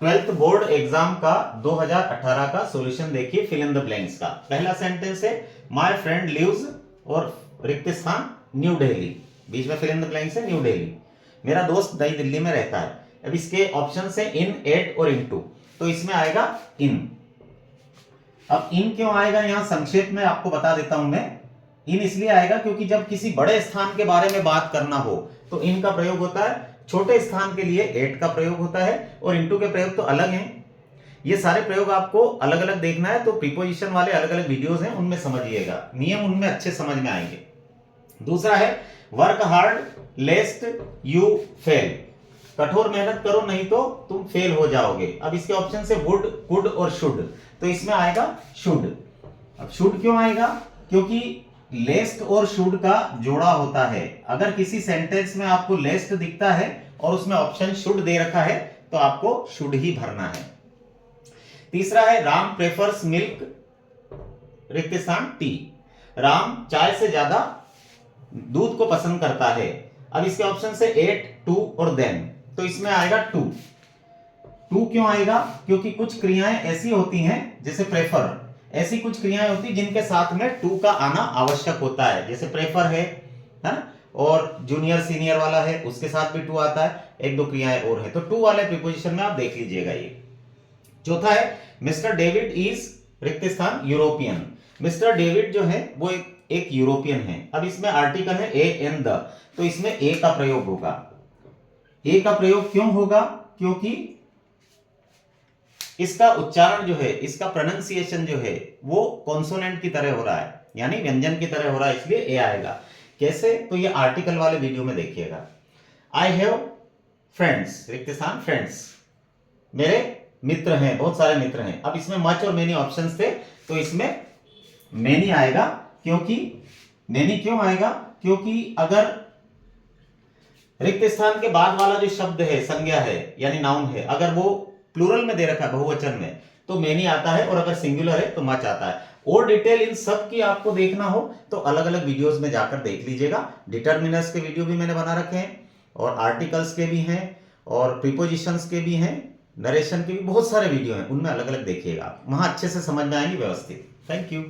Twelfth board exam का 2018 का solution देखिए, फिल इन द ब्लैंक्स का। पहला सेंटेंस है माय फ्रेंड लिव्स और रिक्त स्थान न्यू दिल्ली, बीच में फिल इन द ब्लैंक्स है न्यू दिल्ली। मेरा दोस्त नई दिल्ली में रहता है। अब इसके ऑप्शन है इन, एट और इनटू, तो इसमें आएगा इन। अब इन क्यों आएगा यहां संक्षेप में आपको बता देता हूं मैं। इन इसलिए आएगा क्योंकि जब किसी बड़े स्थान के बारे में बात करना हो तो इन का प्रयोग होता है, छोटे स्थान के लिए एट का प्रयोग होता है, और इनटू के प्रयोग तो अलग हैं। ये सारे प्रयोग आपको अलग अलग देखना है तो प्रीपोजिशन वाले अलग अलग वीडियोस हैं, उनमें समझिएगा, नियम उनमें अच्छे समझ में आएंगे। दूसरा है वर्क हार्ड लेस्ट यू फेल, कठोर मेहनत करो नहीं तो तुम फेल हो जाओगे। अब इसके ऑप्शन से वुड, कुड और शुड, तो इसमें आएगा शुड। अब शुड क्यों आएगा? क्योंकि लेस्ट और शुड का जोड़ा होता है। अगर किसी सेंटेंस में आपको लेस्ट दिखता है और उसमें ऑप्शन शुड दे रखा है तो आपको शुड ही भरना है। तीसरा है राम प्रेफर्स मिल्क रिक्त स्थान टी, राम चाय से ज्यादा दूध को पसंद करता है। अब इसके ऑप्शन से एट, टू और देन, तो इसमें आएगा टू। टू क्यों आएगा? क्योंकि कुछ क्रियाएं ऐसी होती हैं जैसे प्रेफर, ऐसी कुछ क्रियाएं होती जिनके साथ में टू का आना आवश्यक होता है, जैसे प्रेफर है ना, और जूनियर सीनियर वाला है उसके साथ भी टू आता है, एक दो क्रियाएं और है, तो टू वाले प्रीपोजिशन में आप देख लीजिएगा ये। चौथा है मिस्टर डेविड इज रिक्त स्थान यूरोपियन, मिस्टर डेविड जो है वो एक यूरोपियन है। अब इसमें आर्टिकल है ए एन द, तो इसमें ए का प्रयोग होगा। ए का प्रयोग क्यों होगा? क्योंकि इसका उच्चारण जो है, इसका प्रोनाउंसिएशन जो है वो कॉन्सोनेंट की तरह हो रहा है, यानी व्यंजन की तरह हो रहा है, इसलिए ए आएगा। कैसे? तो ये आर्टिकल वाले वीडियो में देखिएगा। आई हैव फ्रेंड्स रिक्त स्थान फ्रेंड्स, मेरे मित्र हैं, बहुत सारे मित्र हैं। अब इसमें मच और मेनी ऑप्शंस थे तो इसमें मेनी आएगा। क्योंकि मेनी क्यों आएगा? क्योंकि अगर रिक्त स्थान के बाद वाला जो शब्द है, संज्ञा है यानी नाउन है, अगर वो प्लूरल में दे रखा है बहुवचन में तो मेनी आता है, और अगर सिंगुलर है तो मच आता है। और डिटेल इन सब की आपको देखना हो तो अलग अलग वीडियोस में जाकर देख लीजिएगा। डिटर्मिनर्स के वीडियो भी मैंने बना रखे हैं, और आर्टिकल्स के भी हैं, और प्रीपोजिशंस के भी हैं, नरेशन के भी बहुत सारे वीडियो हैं, उनमें अलग अलग देखिएगा, वहां अच्छे से समझ में आएंगे व्यवस्थित। Thank you.